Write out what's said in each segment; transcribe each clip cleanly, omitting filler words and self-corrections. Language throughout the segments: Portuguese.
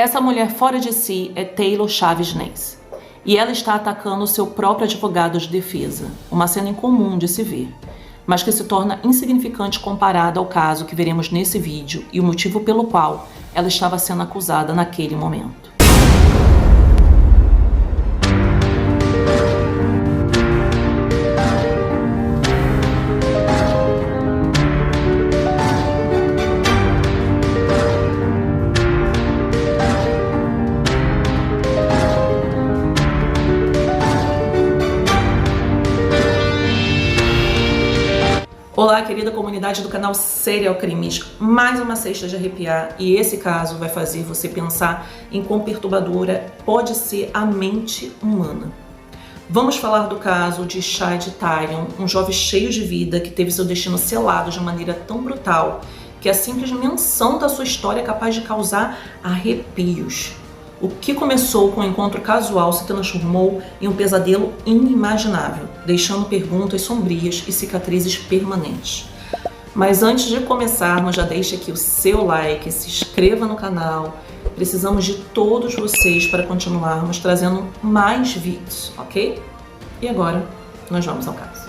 Essa mulher fora de si é Taylor Chaves Nance, e ela está atacando o seu próprio advogado de defesa, uma cena incomum de se ver, mas que se torna insignificante comparada ao caso que veremos nesse vídeo e o motivo pelo qual ela estava sendo acusada naquele momento. Olá, querida comunidade do canal Serial Crimes, mais uma sexta de arrepiar, e esse caso vai fazer você pensar em quão perturbadora pode ser a mente humana. Vamos falar do caso de Chad Tyrion, um jovem cheio de vida que teve seu destino selado de maneira tão brutal que a simples menção da sua história é capaz de causar arrepios. O que começou com um encontro casual se transformou em um pesadelo inimaginável, deixando perguntas sombrias e cicatrizes permanentes. Mas antes de começarmos, já deixe aqui o seu like, se inscreva no canal. Precisamos de todos vocês para continuarmos trazendo mais vídeos, ok? E agora, nós vamos ao caso.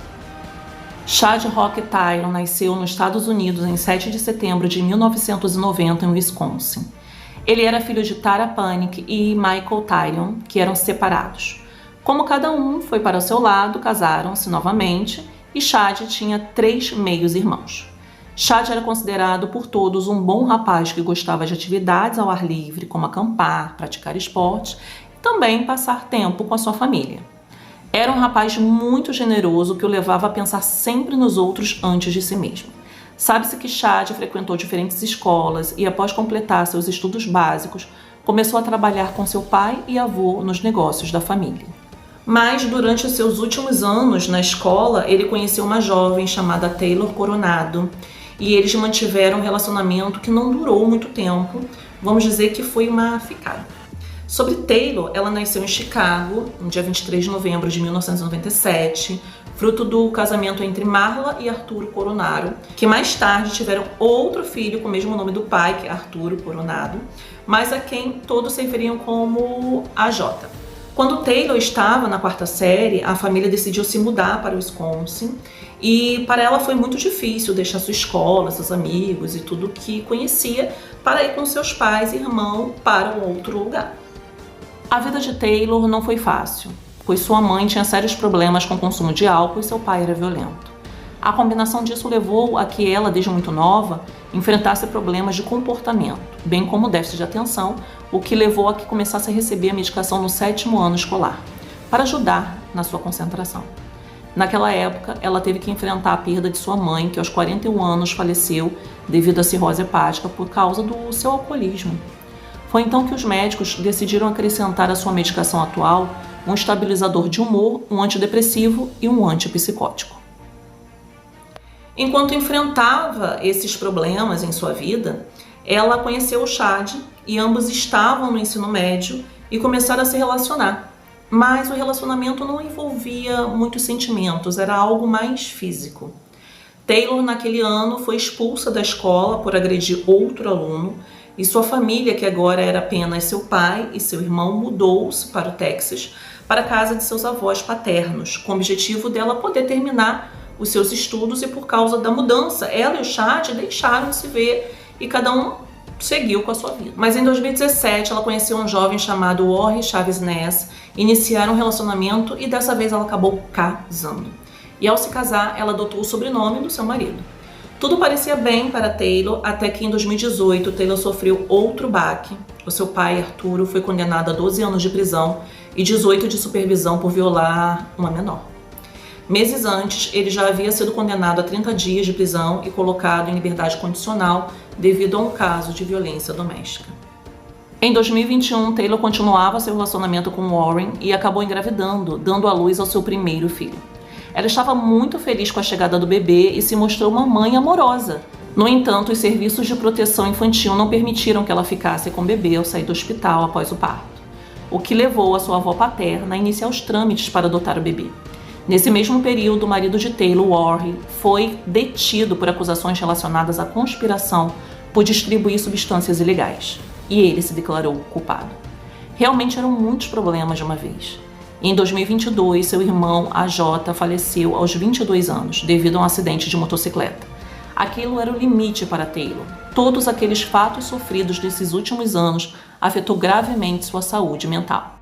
Chad Rock Tyrion nasceu nos Estados Unidos em 7 de setembro de 1990 em Wisconsin. Ele era filho de Tara Panic e Michael Tyrion, que eram separados. Como cada um foi para o seu lado, casaram-se novamente e Chad tinha 3 meios-irmãos. Chad era considerado por todos um bom rapaz que gostava de atividades ao ar livre, como acampar, praticar esportes e também passar tempo com a sua família. Era um rapaz muito generoso que o levava a pensar sempre nos outros antes de si mesmo. Sabe-se que Chad frequentou diferentes escolas e, após completar seus estudos básicos, começou a trabalhar com seu pai e avô nos negócios da família. Mas, durante os seus últimos anos na escola, ele conheceu uma jovem chamada Taylor Coronado e eles mantiveram um relacionamento que não durou muito tempo, vamos dizer que foi uma ficada. Sobre Taylor, ela nasceu em Chicago, no dia 23 de novembro de 1997, fruto do casamento entre Marla e Arturo Coronado, que mais tarde tiveram outro filho com o mesmo nome do pai, que é Arturo Coronado, mas a quem todos se referiam como AJ. Quando Taylor estava na 4ª série, a família decidiu se mudar para Wisconsin e para ela foi muito difícil deixar sua escola, seus amigos e tudo que conhecia para ir com seus pais e irmão para um outro lugar. A vida de Taylor não foi fácil, pois sua mãe tinha sérios problemas com o consumo de álcool e seu pai era violento. A combinação disso levou a que ela, desde muito nova, enfrentasse problemas de comportamento, bem como déficit de atenção, o que levou a que começasse a receber a medicação no 7º ano escolar, para ajudar na sua concentração. Naquela época, ela teve que enfrentar a perda de sua mãe, que aos 41 anos faleceu devido à cirrose hepática por causa do seu alcoolismo. Foi então que os médicos decidiram acrescentar à sua medicação atual um estabilizador de humor, um antidepressivo e um antipsicótico. Enquanto enfrentava esses problemas em sua vida, ela conheceu o Chad e ambos estavam no ensino médio e começaram a se relacionar. Mas o relacionamento não envolvia muitos sentimentos, era algo mais físico. Taylor, naquele ano, foi expulsa da escola por agredir outro aluno e sua família, que agora era apenas seu pai e seu irmão, mudou-se para o Texas, para a casa de seus avós paternos, com o objetivo dela poder terminar os seus estudos, e por causa da mudança, ela e o Chad deixaram de se ver e cada um seguiu com a sua vida. Mas em 2017, ela conheceu um jovem chamado Warren Chaves Ness, iniciaram um relacionamento e dessa vez ela acabou casando. E ao se casar, ela adotou o sobrenome do seu marido. Tudo parecia bem para Taylor, até que em 2018 Taylor sofreu outro baque. O seu pai, Arturo, foi condenado a 12 anos de prisão e 18 de supervisão por violar uma menor. Meses antes, ele já havia sido condenado a 30 dias de prisão e colocado em liberdade condicional devido a um caso de violência doméstica. Em 2021, Taylor continuava seu relacionamento com Warren e acabou engravidando, dando à luz ao seu primeiro filho. Ela estava muito feliz com a chegada do bebê e se mostrou uma mãe amorosa. No entanto, os serviços de proteção infantil não permitiram que ela ficasse com o bebê ao sair do hospital após o parto, o que levou a sua avó paterna a iniciar os trâmites para adotar o bebê. Nesse mesmo período, o marido de Taylor, Warren, foi detido por acusações relacionadas à conspiração por distribuir substâncias ilegais. e ele se declarou culpado. Realmente eram muitos problemas de uma vez. E em 2022, seu irmão, AJ, faleceu aos 22 anos, devido a um acidente de motocicleta. Aquilo era o limite para Taylor. Todos aqueles fatos sofridos nesses últimos anos afetou gravemente sua saúde mental.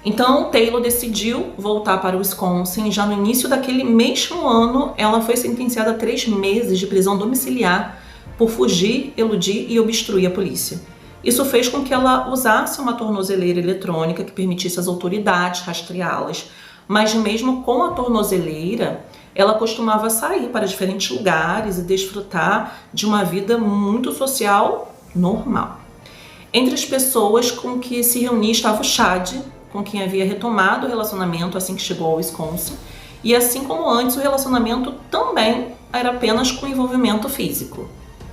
Então, Taylor decidiu voltar para o Wisconsin e já no início daquele mesmo ano, ela foi sentenciada a 3 meses de prisão domiciliar por fugir, eludir e obstruir a polícia. Isso fez com que ela usasse uma tornozeleira eletrônica que permitisse às autoridades rastreá-las, mas mesmo com a tornozeleira, ela costumava sair para diferentes lugares e desfrutar de uma vida muito social normal. Entre as pessoas com que se reunia estava o Chad, com quem havia retomado o relacionamento assim que chegou ao Wisconsin, e assim como antes, o relacionamento também era apenas com envolvimento físico.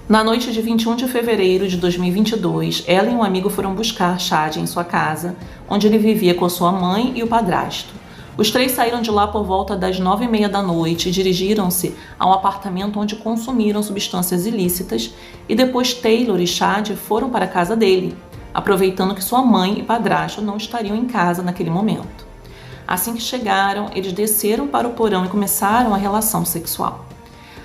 Na noite de 21 de fevereiro de 2022, ela e um amigo foram buscar Chad em sua casa, onde ele vivia com sua mãe e o padrasto. Os 3 saíram de lá por volta das 9h30 da noite e dirigiram-se a um apartamento onde consumiram substâncias ilícitas e depois Taylor e Chad foram para a casa dele, aproveitando que sua mãe e padrasto não estariam em casa naquele momento. Assim que chegaram, eles desceram para o porão e começaram a relação sexual.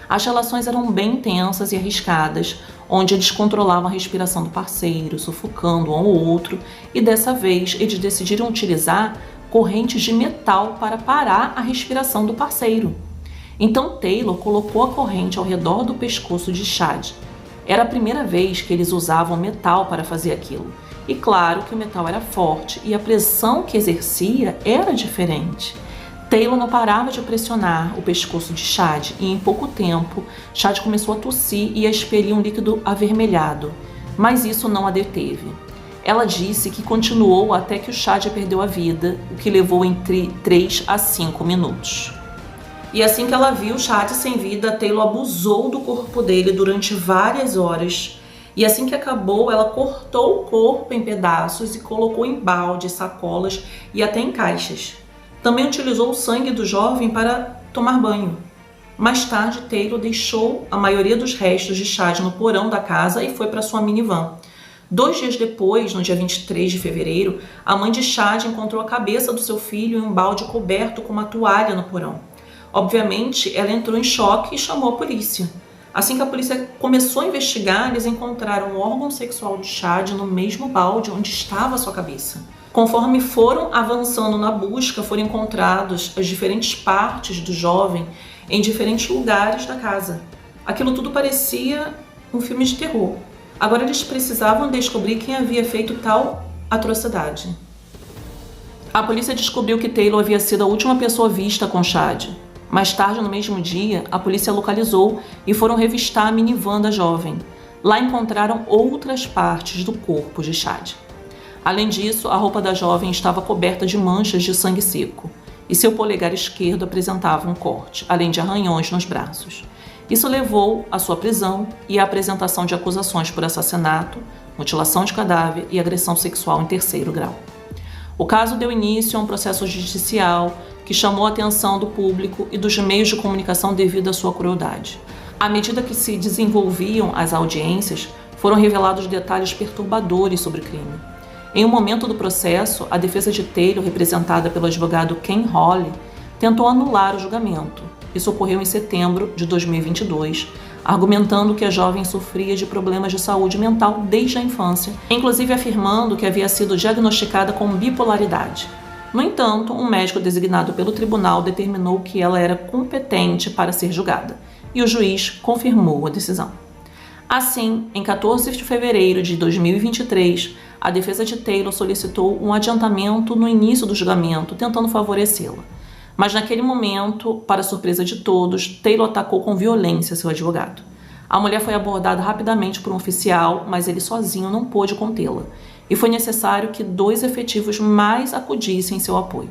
As relações eram bem intensas e arriscadas, onde eles controlavam a respiração do parceiro, sufocando um ao outro, e dessa vez eles decidiram utilizar correntes de metal para parar a respiração do parceiro. Então Taylor colocou a corrente ao redor do pescoço de Chad. Era a primeira vez que eles usavam metal para fazer aquilo. E claro que o metal era forte e a pressão que exercia era diferente. Taylor não parava de pressionar o pescoço de Chad e em pouco tempo, Chad começou a tossir e a expelir um líquido avermelhado, mas isso não a deteve. Ela disse que continuou até que o Chad perdeu a vida, o que levou entre 3 a 5 minutos. E assim que ela viu Chad sem vida, Taylor abusou do corpo dele durante várias horas. E assim que acabou, ela cortou o corpo em pedaços e colocou em baldes, sacolas e até em caixas. Também utilizou o sangue do jovem para tomar banho. Mais tarde, Taylor deixou a maioria dos restos de Chad no porão da casa e foi para sua minivan. 2 dias depois, no dia 23 de fevereiro, a mãe de Chad encontrou a cabeça do seu filho em um balde coberto com uma toalha no porão. Obviamente, ela entrou em choque e chamou a polícia. Assim que a polícia começou a investigar, eles encontraram o órgão sexual de Chad no mesmo balde onde estava a sua cabeça. Conforme foram avançando na busca, foram encontradas as diferentes partes do jovem em diferentes lugares da casa. Aquilo tudo parecia um filme de terror. Agora eles precisavam descobrir quem havia feito tal atrocidade. A polícia descobriu que Taylor havia sido a última pessoa vista com Chad. Mais tarde, no mesmo dia, a polícia localizou e foram revistar a minivan da jovem. Lá encontraram outras partes do corpo de Chad. Além disso, a roupa da jovem estava coberta de manchas de sangue seco e seu polegar esquerdo apresentava um corte, além de arranhões nos braços. Isso levou à sua prisão e à apresentação de acusações por assassinato, mutilação de cadáver e agressão sexual em 3º grau. O caso deu início a um processo judicial que chamou a atenção do público e dos meios de comunicação devido à sua crueldade. À medida que se desenvolviam as audiências, foram revelados detalhes perturbadores sobre o crime. Em um momento do processo, a defesa de Taylor, representada pelo advogado Ken Holly, tentou anular o julgamento. Isso ocorreu em setembro de 2022, argumentando que a jovem sofria de problemas de saúde mental desde a infância, inclusive afirmando que havia sido diagnosticada com bipolaridade. No entanto, um médico designado pelo tribunal determinou que ela era competente para ser julgada, e o juiz confirmou a decisão. Assim, em 14 de fevereiro de 2023, a defesa de Taylor solicitou um adiantamento no início do julgamento, tentando favorecê-la. Mas naquele momento, para surpresa de todos, Taylor atacou com violência seu advogado. A mulher foi abordada rapidamente por um oficial, mas ele sozinho não pôde contê-la, e foi necessário que 2 efetivos mais acudissem em seu apoio.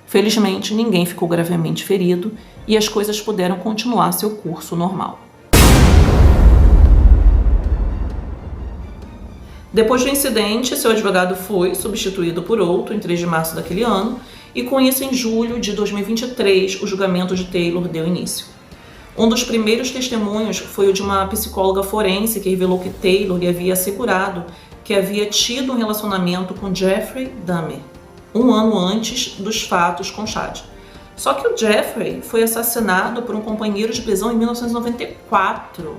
Felizmente, ninguém ficou gravemente ferido e as coisas puderam continuar seu curso normal. Depois do incidente, seu advogado foi substituído por outro em 3 de março daquele ano, e com isso, em julho de 2023, o julgamento de Taylor deu início. Um dos primeiros testemunhos foi o de uma psicóloga forense que revelou que Taylor lhe havia assegurado que havia tido um relacionamento com Jeffrey Dahmer, um ano antes dos fatos com Chad. Só que o Jeffrey foi assassinado por um companheiro de prisão em 1994.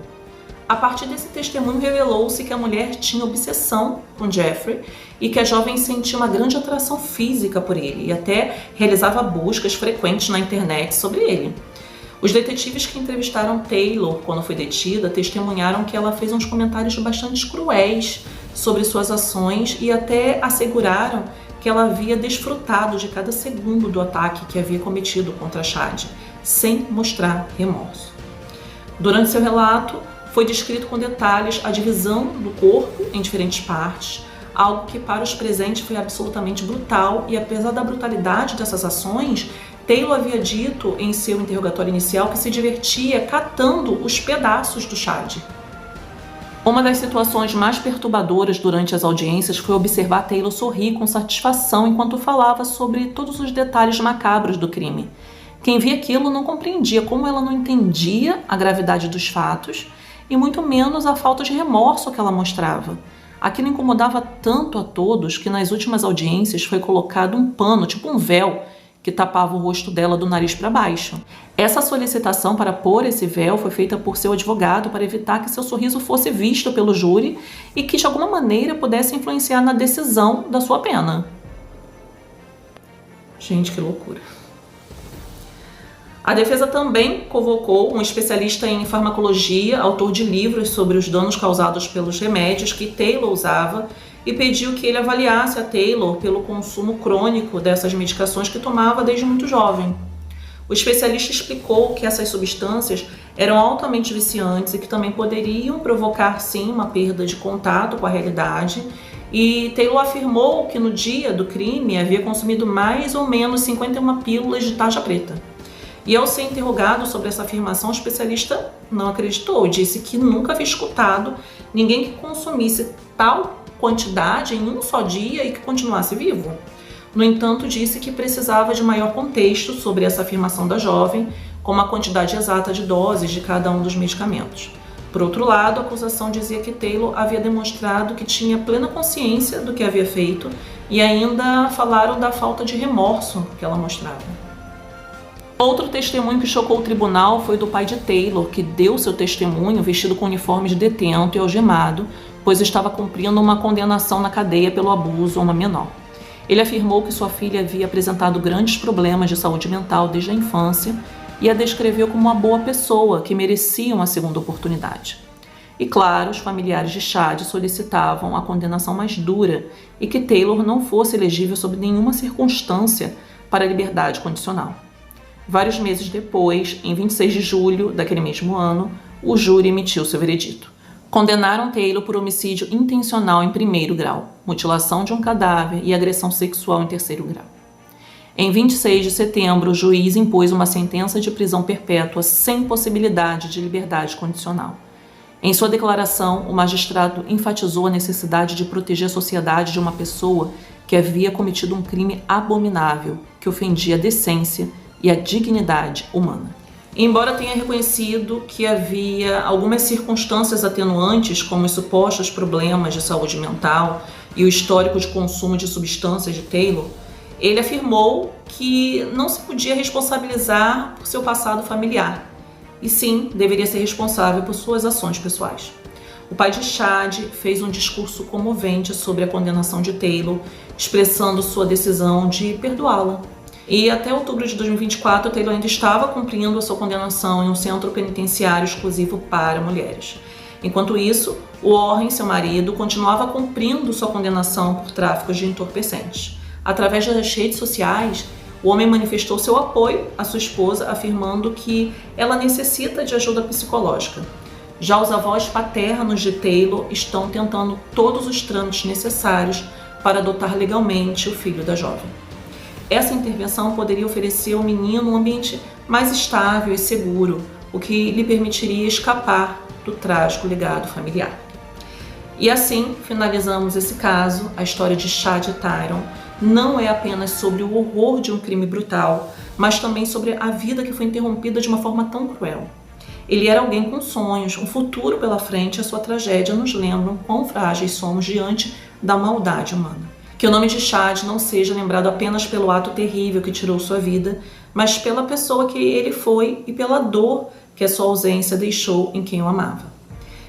A partir desse testemunho revelou-se que a mulher tinha obsessão com Jeffrey e que a jovem sentia uma grande atração física por ele e até realizava buscas frequentes na internet sobre ele. Os detetives que entrevistaram Taylor quando foi detida testemunharam que ela fez uns comentários bastante cruéis sobre suas ações e até asseguraram que ela havia desfrutado de cada segundo do ataque que havia cometido contra Chad, sem mostrar remorso. Durante seu relato, foi descrito com detalhes a divisão do corpo em diferentes partes, algo que para os presentes foi absolutamente brutal e apesar da brutalidade dessas ações, Taylor havia dito em seu interrogatório inicial que se divertia catando os pedaços do Chad. Uma das situações mais perturbadoras durante as audiências foi observar Taylor sorrir com satisfação enquanto falava sobre todos os detalhes macabros do crime. Quem via aquilo não compreendia como ela não entendia a gravidade dos fatos e muito menos a falta de remorso que ela mostrava. Aquilo incomodava tanto a todos que nas últimas audiências foi colocado um pano, tipo um véu, que tapava o rosto dela do nariz para baixo. Essa solicitação para pôr esse véu foi feita por seu advogado para evitar que seu sorriso fosse visto pelo júri e que de alguma maneira pudesse influenciar na decisão da sua pena. Gente, que loucura. A defesa também convocou um especialista em farmacologia, autor de livros sobre os danos causados pelos remédios que Taylor usava, e pediu que ele avaliasse a Taylor pelo consumo crônico dessas medicações que tomava desde muito jovem. O especialista explicou que essas substâncias eram altamente viciantes e que também poderiam provocar, sim, uma perda de contato com a realidade, e Taylor afirmou que no dia do crime havia consumido mais ou menos 51 pílulas de tarja preta. E ao ser interrogado sobre essa afirmação, o especialista não acreditou, disse que nunca havia escutado ninguém que consumisse tal quantidade em um só dia e que continuasse vivo. No entanto, disse que precisava de maior contexto sobre essa afirmação da jovem, como a quantidade exata de doses de cada um dos medicamentos. Por outro lado, a acusação dizia que Taylor havia demonstrado que tinha plena consciência do que havia feito e ainda falaram da falta de remorso que ela mostrava. Outro testemunho que chocou o tribunal foi do pai de Taylor, que deu seu testemunho vestido com uniforme de detento e algemado, pois estava cumprindo uma condenação na cadeia pelo abuso a uma menor. Ele afirmou que sua filha havia apresentado grandes problemas de saúde mental desde a infância e a descreveu como uma boa pessoa que merecia uma segunda oportunidade. E claro, os familiares de Chad solicitavam a condenação mais dura e que Taylor não fosse elegível sob nenhuma circunstância para a liberdade condicional. Vários meses depois, em 26 de julho daquele mesmo ano, o júri emitiu seu veredito. Condenaram Taylor por homicídio intencional em 1º grau, mutilação de um cadáver e agressão sexual em 3º grau. Em 26 de setembro, o juiz impôs uma sentença de prisão perpétua sem possibilidade de liberdade condicional. Em sua declaração, o magistrado enfatizou a necessidade de proteger a sociedade de uma pessoa que havia cometido um crime abominável, que ofendia a decência e a dignidade humana. Embora tenha reconhecido que havia algumas circunstâncias atenuantes, como os supostos problemas de saúde mental e o histórico de consumo de substâncias de Taylor, ele afirmou que não se podia responsabilizar por seu passado familiar, e sim deveria ser responsável por suas ações pessoais. O pai de Chad fez um discurso comovente sobre a condenação de Taylor, expressando sua decisão de perdoá-la. E até outubro de 2024, Taylor ainda estava cumprindo a sua condenação em um centro penitenciário exclusivo para mulheres. Enquanto isso, Warren, seu marido, continuava cumprindo sua condenação por tráfico de entorpecentes. Através das redes sociais, o homem manifestou seu apoio à sua esposa, afirmando que ela necessita de ajuda psicológica. Já os avós paternos de Taylor estão tentando todos os trâmites necessários para adotar legalmente o filho da jovem. Essa intervenção poderia oferecer ao menino um ambiente mais estável e seguro, o que lhe permitiria escapar do trágico legado familiar. E assim, finalizamos esse caso. A história de Chad Tyron não é apenas sobre o horror de um crime brutal, mas também sobre a vida que foi interrompida de uma forma tão cruel. Ele era alguém com sonhos, um futuro pela frente, e a sua tragédia nos lembra quão frágeis somos diante da maldade humana. Que o nome de Chad não seja lembrado apenas pelo ato terrível que tirou sua vida, mas pela pessoa que ele foi e pela dor que a sua ausência deixou em quem o amava.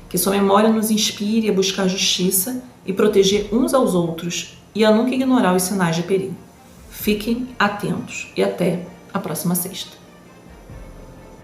Que sua memória nos inspire a buscar justiça e proteger uns aos outros e a nunca ignorar os sinais de perigo. Fiquem atentos e até a próxima sexta.